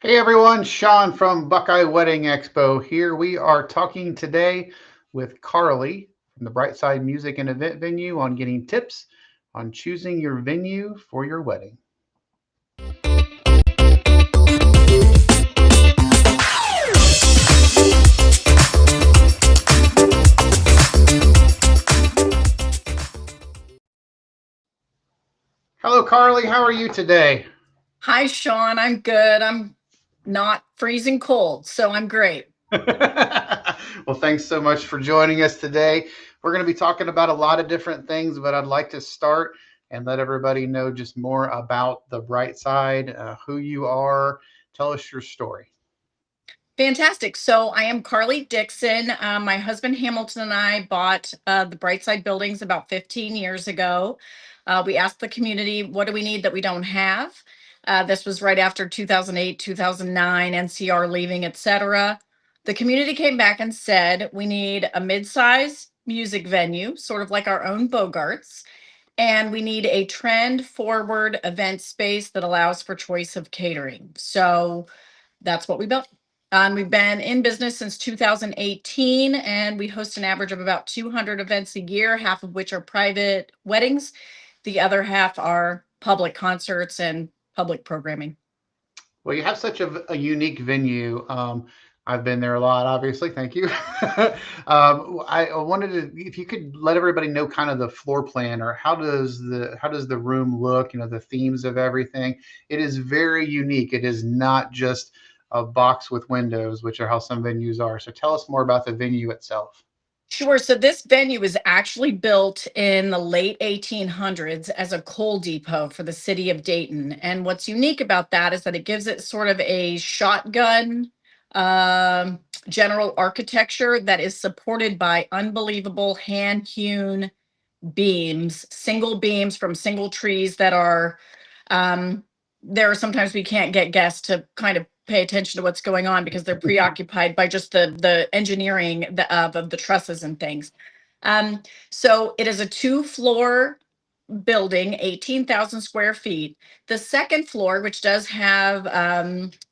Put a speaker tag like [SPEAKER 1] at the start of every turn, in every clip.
[SPEAKER 1] Hey everyone, Sean from Buckeye Wedding Expo here. We are talking today with Carly from the Brightside Music and Event Venue on getting tips on choosing your venue for your wedding. Hello, Carly. How are you today?
[SPEAKER 2] Hi, Sean. I'm good. I'm not freezing cold, so I'm great.
[SPEAKER 1] Well, thanks so much for joining us today. We're going to be talking about a lot of different things, but I'd like to start and let everybody know just more about the Bright Side, who you are. Tell us your story.
[SPEAKER 2] Fantastic. So I am Carly Dixon. My husband Hamilton and I bought the Brightside buildings about 15 years ago. We asked the community, what do we need that we don't have? This was right after 2008, 2009, NCR leaving, etc. The community came back and said, we need a mid-size music venue, sort of like our own Bogarts. And we need a trend forward event space that allows for choice of catering. So that's what we built. We've been in business since 2018, and we host an average of about 200 events a year, half of which are private weddings. The other half are public concerts and public programming.
[SPEAKER 1] Well, you have such a unique venue. I've been there a lot, obviously. Thank you. I wanted to, if you could let everybody know kind of the floor plan or how does the room look? You know, the themes of everything. It is very unique. It is not just a box with windows, which are how some venues are. So tell us more about the venue itself.
[SPEAKER 2] Sure. So this venue was actually built in the late 1800s as a coal depot for the city of Dayton. And what's unique about that is that it gives it sort of a shotgun general architecture that is supported by unbelievable hand hewn beams, single beams from single trees that are um, there are sometimes we can't get guests to kind of pay attention to what's going on because they're preoccupied by just the engineering of the trusses and things. Um, so it is a two-floor building, 18,000 square feet. The second floor, which does have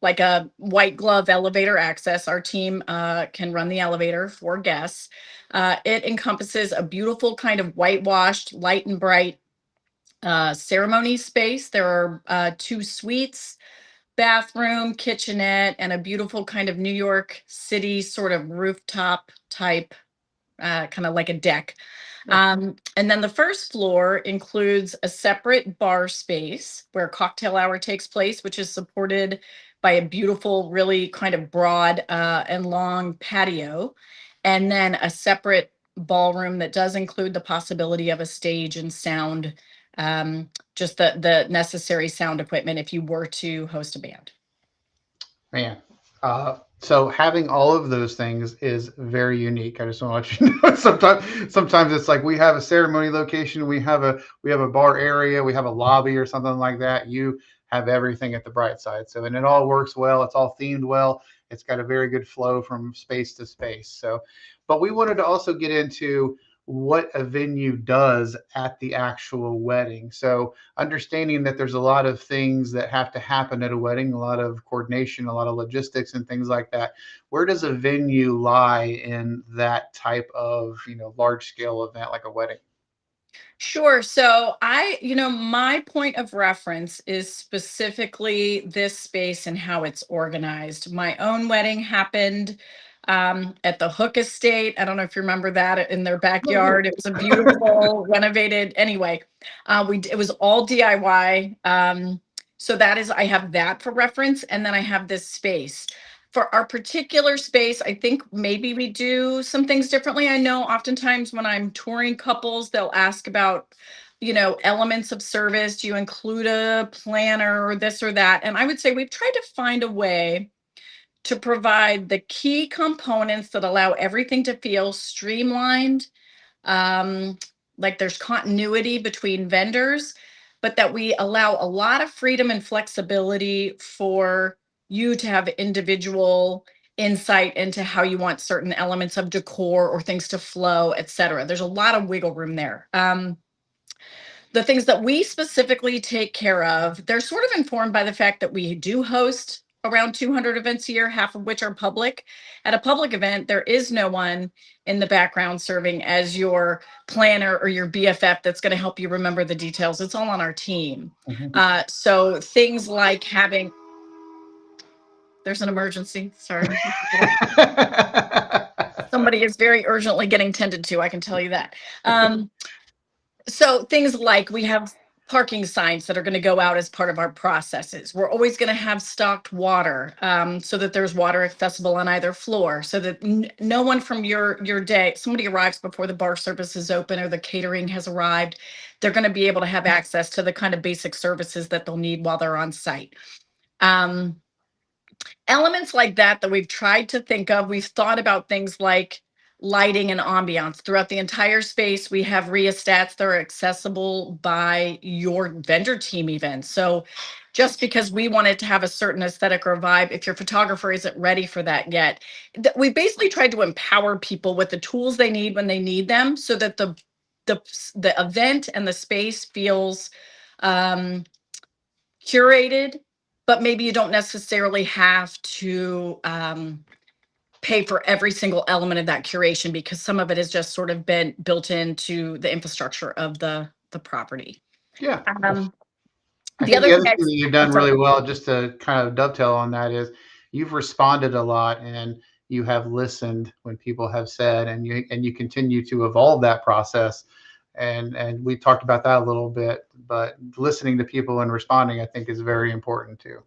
[SPEAKER 2] like a white glove elevator access, our team can run the elevator for guests. It encompasses a beautiful kind of whitewashed, light and bright ceremony space. There are two suites, bathroom, kitchenette, and a beautiful kind of New York City sort of rooftop type, kind of like a deck. And then the first floor includes a separate bar space where cocktail hour takes place, which is supported by a beautiful, really kind of broad and long patio. And then a separate ballroom that does include the possibility of a stage and sound, just the necessary sound equipment if you were to host a band.
[SPEAKER 1] Man, so having all of those things is very unique. I just want to let you know. Sometimes it's like we have a ceremony location, we have a bar area, we have a lobby or something like that. You have everything at the Bright Side. So and it all works well. It's all themed well. It's got a very good flow from space to space. So, but we wanted to also get into what a venue does at the actual wedding. So understanding that there's a lot of things that have to happen at a wedding, a lot of coordination, a lot of logistics and things like that. Where does a venue lie in that type of, large scale event like a wedding?
[SPEAKER 2] Sure. So my point of reference is specifically this space and how it's organized. My own wedding happened at the Hook Estate. I don't know if you remember that in their backyard. It was a beautiful renovated. Anyway, it was all DIY. So that is I have that for reference, and then I have this space. For our particular space, I think maybe we do some things differently. I know oftentimes when I'm touring couples, they'll ask about, elements of service. Do you include a planner or this or that? And I would say we've tried to find a way to provide the key components that allow everything to feel streamlined, um, like there's continuity between vendors, but that we allow a lot of freedom and flexibility for you to have individual insight into how you want certain elements of decor or things to flow, et cetera. There's a lot of wiggle room there. The things that we specifically take care of, they're sort of informed by the fact that we do host around 200 events a year, half of which are public. At a public event, there is no one in the background serving as your planner or your BFF that's going to help you remember the details. It's all on our team. So things like having, there's an emergency, sorry. Somebody is very urgently getting tended to, I can tell you that. So things like we have parking signs that are going to go out as part of our processes. We're always going to have stocked water, so that there's water accessible on either floor, so that no one from your day, somebody arrives before the bar service is open or the catering has arrived, they're going to be able to have access to the kind of basic services that they'll need while they're on site. Elements like that we've tried to think of. We've thought about things like lighting and ambiance throughout the entire space. We have rheostats that are accessible by your vendor team even. So just because we wanted to have a certain aesthetic or vibe, if your photographer isn't ready for that yet, we basically tried to empower people with the tools they need when they need them, so that the event and the space feels curated, but maybe you don't necessarily have to pay for every single element of that curation, because some of it has just sort of been built into the infrastructure of the property.
[SPEAKER 1] Yeah. I
[SPEAKER 2] The
[SPEAKER 1] think
[SPEAKER 2] other
[SPEAKER 1] the other
[SPEAKER 2] thing
[SPEAKER 1] thing that you've done really well, just to kind of dovetail on that, is you've responded a lot and you have listened when people have said, and you continue to evolve that process. And we talked about that a little bit, but listening to people and responding, I think, is very important too.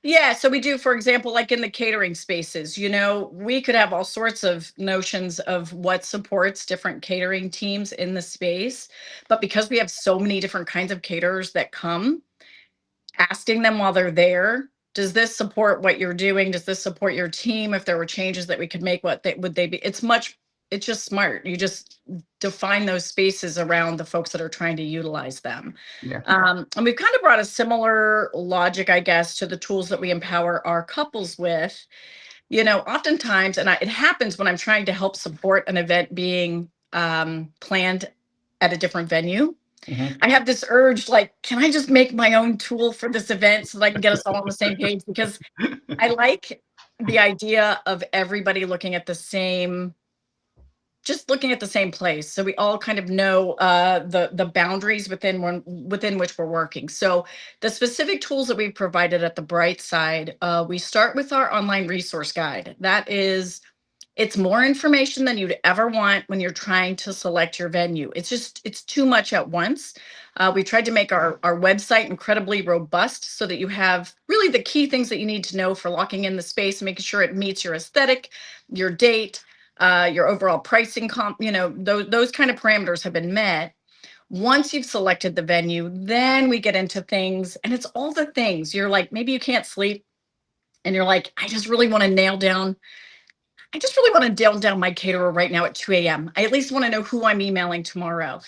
[SPEAKER 2] Yeah, so we do, for example, like in the catering spaces, we could have all sorts of notions of what supports different catering teams in the space. But because we have so many different kinds of caterers that come, asking them while they're there, does this support what you're doing? Does this support your team? If there were changes that we could make, would they be? It's just smart. You just define those spaces around the folks that are trying to utilize them.
[SPEAKER 1] Yeah.
[SPEAKER 2] And we've kind of brought a similar logic, I guess, to the tools that we empower our couples with. Oftentimes, and it happens when I'm trying to help support an event being planned at a different venue. I have this urge, like, can I just make my own tool for this event so that I can get us all on the same page? Because I like the idea of everybody looking at the same place, so we all kind of know the boundaries within which we're working. So the specific tools that we've provided at the Brightside, we start with our online resource guide. It's more information than you'd ever want when you're trying to select your venue. It's too much at once. We tried to make our website incredibly robust so that you have really the key things that you need to know for locking in the space and making sure it meets your aesthetic, your date, your overall pricing those kind of parameters have been met. Once you've selected the venue, then we get into things, and it's all the things. You're like, maybe you can't sleep and you're like, I just really want to nail down my caterer right now at 2 a.m. I at least want to know who I'm emailing tomorrow.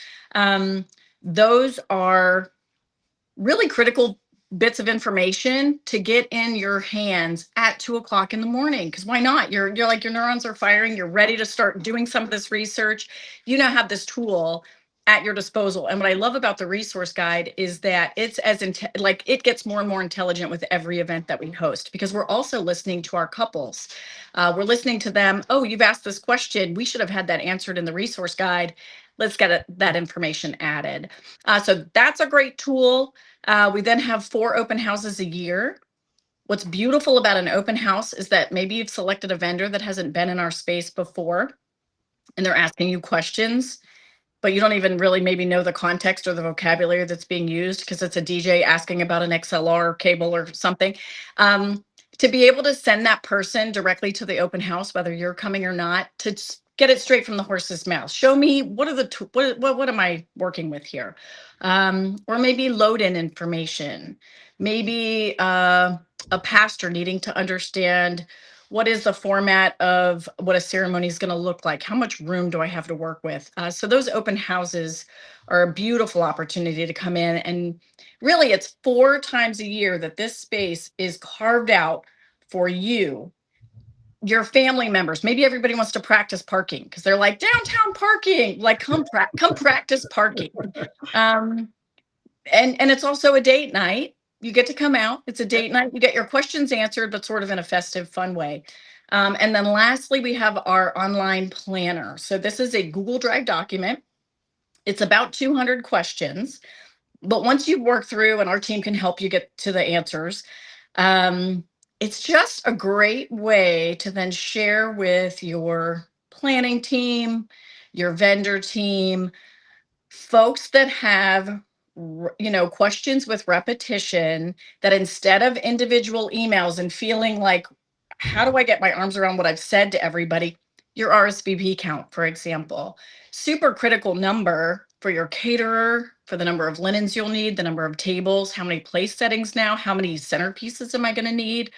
[SPEAKER 2] Those are really critical bits of information to get in your hands at 2:00 in the morning. Because why not? You're like, your neurons are firing. You're ready to start doing some of this research. You now have this tool at your disposal. And what I love about the resource guide is that it's it gets more and more intelligent with every event that we host, because we're also listening to our couples. We're listening to them. Oh, you've asked this question. We should have had that answered in the resource guide. Let's get that information added. So that's a great tool. We then have 4 open houses a year. What's beautiful about an open house is that maybe you've selected a vendor that hasn't been in our space before, and they're asking you questions, but you don't even really maybe know the context or the vocabulary that's being used, because it's a DJ asking about an XLR cable or something. To be able to send that person directly to the open house, whether you're coming or not, to get it straight from the horse's mouth. Show me what am I working with here? Or maybe load in information. Maybe a pastor needing to understand what is the format of what a ceremony is going to look like? How much room do I have to work with? So those open houses are a beautiful opportunity to come in. And really, it's 4 times a year that this space is carved out for you, your family members. Maybe everybody wants to practice parking because they're like, downtown parking, like come practice parking. And it's also a date night. You get to come out. It's a date night. You get your questions answered, but sort of in a festive, fun way. And then lastly, we have our online planner. So this is a Google Drive document. It's about 200 questions. But once you work through, and our team can help you get to the answers, it's just a great way to then share with your planning team, your vendor team, folks that have questions with repetition, that instead of individual emails and feeling like, how do I get my arms around what I've said to everybody, your RSVP count, for example, super critical number for your caterer, for the number of linens you'll need, the number of tables, how many place settings now, how many centerpieces am I going to need,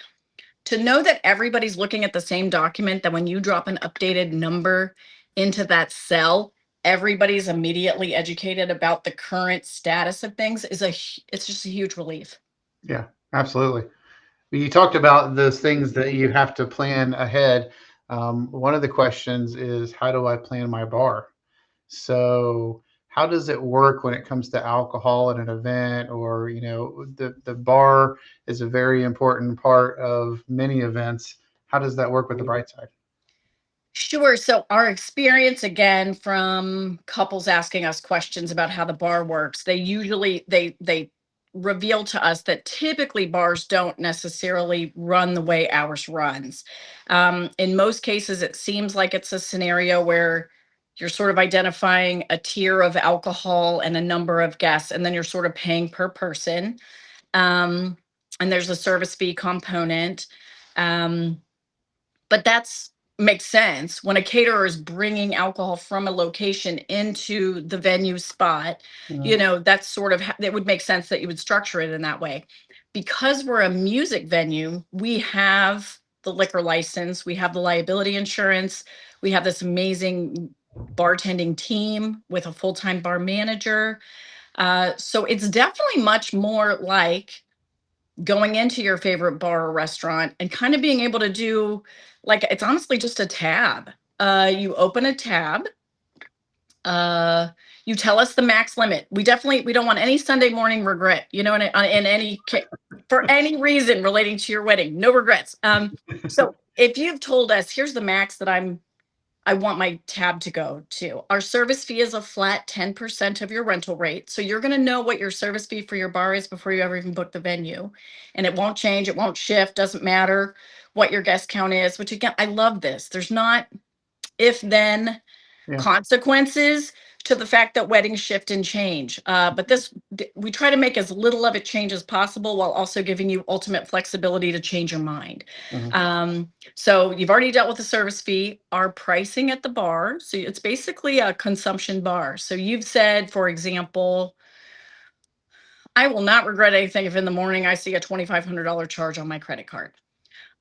[SPEAKER 2] to know that everybody's looking at the same document, that when you drop an updated number into that cell, everybody's immediately educated about the current status of things, it's just a huge relief.
[SPEAKER 1] Yeah, absolutely. You talked about those things that you have to plan ahead. One of the questions is, how do I plan my bar? So how does it work when it comes to alcohol at an event? Or, the bar is a very important part of many events. How does that work with the bright side?
[SPEAKER 2] Sure. So our experience, again, from couples asking us questions about how the bar works, they reveal to us that typically bars don't necessarily run the way ours runs. In most cases, it seems like it's a scenario where you're sort of identifying a tier of alcohol and a number of guests, and then you're sort of paying per person. Um, and there's a service fee component. Um, but that's makes sense when a caterer is bringing alcohol from a location into the venue spot.
[SPEAKER 1] Mhm.
[SPEAKER 2] That's sort of it would make sense that you would structure it in that way. Because we're a music venue, we have the liquor license, we have the liability insurance, we have this amazing bartending team with a full-time bar manager. So it's definitely much more like going into your favorite bar or restaurant and kind of being able to do, like, it's honestly just a tab. You open a tab, uh you tell us the max limit. We don't want any Sunday morning regret, in for any reason relating to your wedding. No regrets. So if you've told us, here's the max that I want my tab to go to. Our service fee is a flat 10% of your rental rate. So you're going to know what your service fee for your bar is before you ever even book the venue. And it won't change, it won't shift, doesn't matter what your guest count is, which, again, I love this. There's not if then
[SPEAKER 1] Yeah.
[SPEAKER 2] consequences to the fact that weddings shift and change. But we try to make as little of a change as possible while also giving you ultimate flexibility to change your mind.
[SPEAKER 1] Mhm.
[SPEAKER 2] So you've already dealt with the service fee, our pricing at the bar. So it's basically a consumption bar. So you've said, for example, I will not regret anything if in the morning I see a $2,500 charge on my credit card.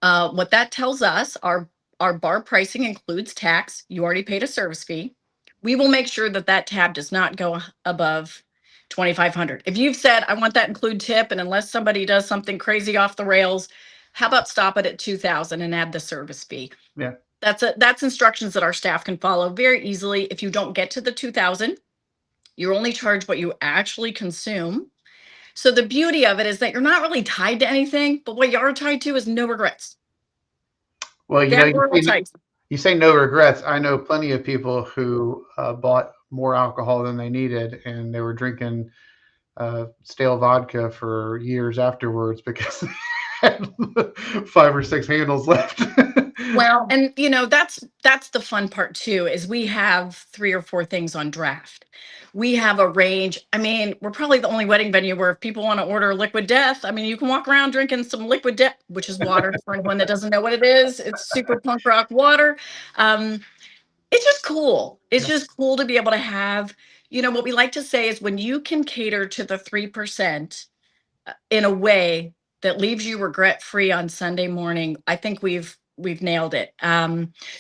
[SPEAKER 2] What that tells us, our bar pricing includes tax. You already paid a service fee. We will make sure that that tab does not go above 2,500. If you've said, I want that include tip, and unless somebody does something crazy off the rails, how about stop it at 2,000 and add the service fee?
[SPEAKER 1] Yeah.
[SPEAKER 2] That's instructions that our staff can follow very easily. If you don't get to the 2,000, you only charge what you actually consume. So the beauty of it is that you're not really tied to anything, but what you are tied to is no regrets.
[SPEAKER 1] Well,
[SPEAKER 2] That we're all tied to.
[SPEAKER 1] you say no regrets. I know plenty of people who bought more alcohol than they needed, and they were drinking stale vodka for years afterwards because they had 5 or 6 handles left.
[SPEAKER 2] Well, and that's the fun part too, is we have 3 or 4 things on draft. We have a range. I mean, we're probably the only wedding venue where if people want to order liquid death, I mean, you can walk around drinking some liquid death, which is water for anyone that doesn't know what it is. It's super punk rock water. Um, it's just cool. It's
[SPEAKER 1] Yeah.
[SPEAKER 2] just cool to be able to have, what we like to say is when you can cater to the 3% in a way that leaves you regret free on Sunday morning, I think we've nailed it.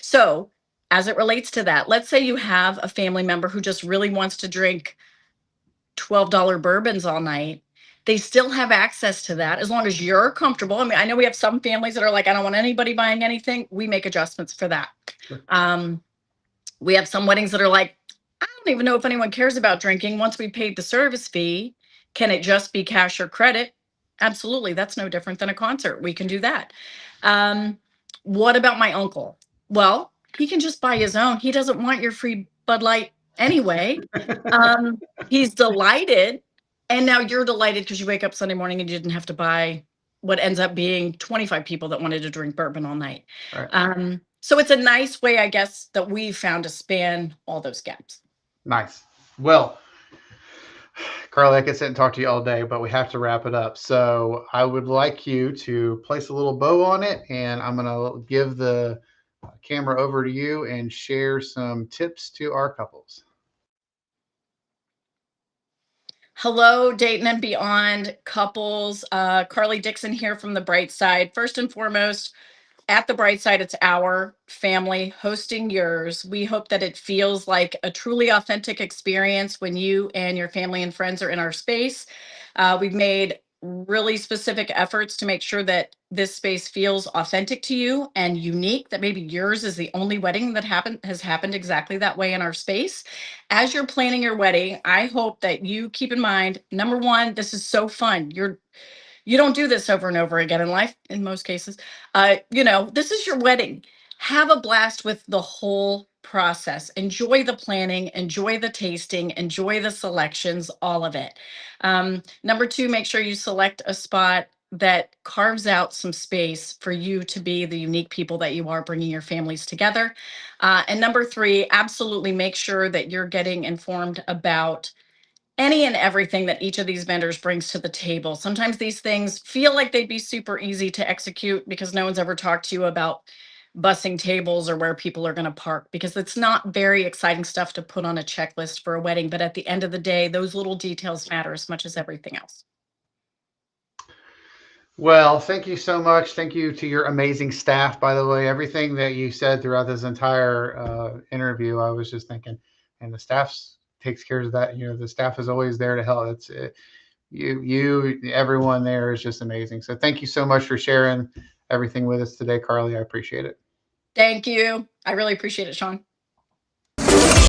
[SPEAKER 2] So as it relates to that, let's say you have a family member who just really wants to drink $12 bourbons all night. They still have access to that as long as you're comfortable. I mean, I know we have some families that are like, I don't want anybody buying anything. We make adjustments for that.
[SPEAKER 1] Sure.
[SPEAKER 2] We have some weddings that are like, I don't even know if anyone cares about drinking. Once we paid the service fee, can it just be cash or credit? Absolutely. That's no different than a concert. We can do that. Um, what about my uncle? Well, he can just buy his own. He doesn't want your free Bud Light anyway. Um, he's delighted. And now you're delighted because you wake up Sunday morning and you didn't have to buy what ends up being 25 people that wanted to drink bourbon all night.
[SPEAKER 1] Right.
[SPEAKER 2] So it's a nice way, I guess, that we found to span all those gaps.
[SPEAKER 1] Nice. Well, Carli, I could sit and talk to you all day, but we have to wrap it up. So I would like you to place a little bow on it, and I'm going to give the camera over to you and share some tips to our couples.
[SPEAKER 2] Hello, Dayton and beyond couples. Carli Dixon here from the Brightside. First and foremost, at the Brightside, it's our family hosting yours. We hope that it feels like a truly authentic experience when you and your family and friends are in our space. We've made really specific efforts to make sure that this space feels authentic to you and unique, that maybe yours is the only wedding that has happened exactly that way in our space. As you're planning your wedding, I hope that you keep in mind, number one, this is so fun. You don't do this over and over again in life, in most cases. This is your wedding. Have a blast with the whole process. Enjoy the planning, enjoy the tasting, enjoy the selections, all of it. Number two, make sure you select a spot that carves out some space for you to be the unique people that you are, bringing your families together. And number three, absolutely make sure that you're getting informed about any and everything that each of these vendors brings to the table. Sometimes these things feel like they'd be super easy to execute because no one's ever talked to you about bussing tables or where people are going to park, because it's not very exciting stuff to put on a checklist for a wedding. But at the end of the day, those little details matter as much as everything else.
[SPEAKER 1] Well, thank you so much. Thank you to your amazing staff, by the way. Everything that you said throughout this entire interview, I was just thinking, and the staff takes care of that. The staff is always there to help. Everyone there is just amazing. So thank you so much for sharing everything with us today, Carli. I appreciate it.
[SPEAKER 2] Thank you. I really appreciate it, Sean.